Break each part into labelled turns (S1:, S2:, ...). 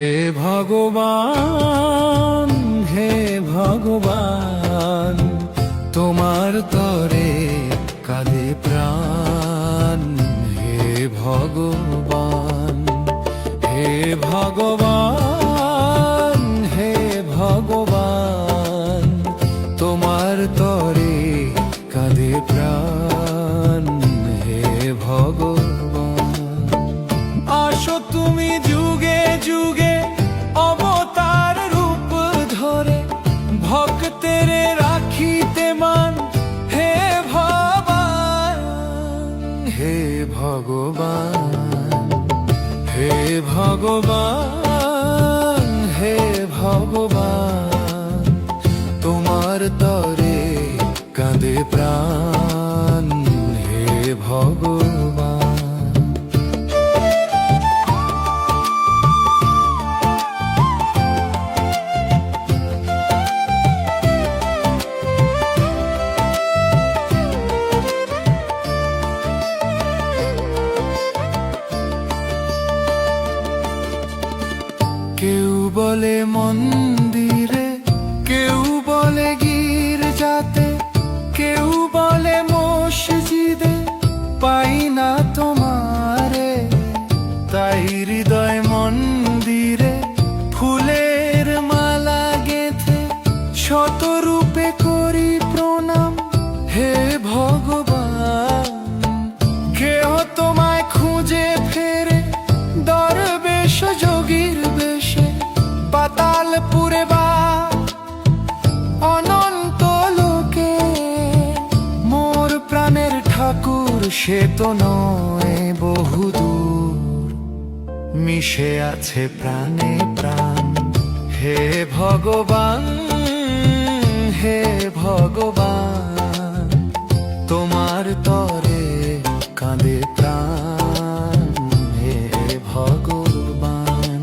S1: হে ভগবান, হে ভগবান, তোমার তরে কাঁদে প্রাণ। হে ভগবান, হে ভগবান, হে ভগবান, তোমার তরে কাঁদে প্রাণ। হে ভগবান, আসো তুমি যুগে যুগে অবতার রূপ ধরে, ভক্তের রাখিতে মান। হে ভগবান, হে ভগবান, হে ভগবান, হে ভগবান, তোমার তরে কাঁদে প্রাণ। হে ভগবান, কেউ বলে মন্দিরে, কেউ বলে গির্জাতে, কেউ বলে মসজিদে, পাই না তোমারে। তাই হৃদয় মন্দিরে ফুলের মালা গেঁথে শতরূপে করি প্রণাম। হে ভগবান, কেহ তোমায় খুঁজে ফেরে, দরবেশ যোগীর বেশে, পাতালপুরে বা অনন্ত লোকে। মোর প্রাণের ঠাকুর সে তো নয় বহুদূর, মিশে আছে প্রাণে প্রাণ। হে ভগবান, হে ভগবান, তোমার তরে কাঁদে প্রাণ। হে ভগবান,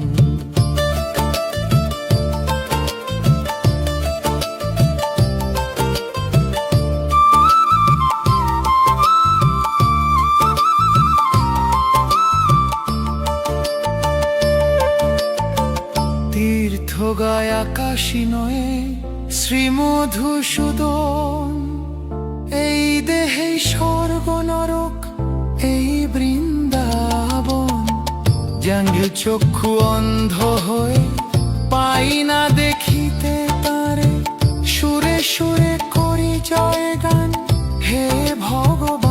S1: তীর্থ গয়া কাশী নয়ে শ্রীমধুসূদন, এই দেহে স্বর্গ নরক এই বৃন্দাবন। যাঙ্গ চক্ষু অন্ধ হয়ে পাই না দেখিতে তারে, সুরে সুরে করি জয় গান। হে ভগবান,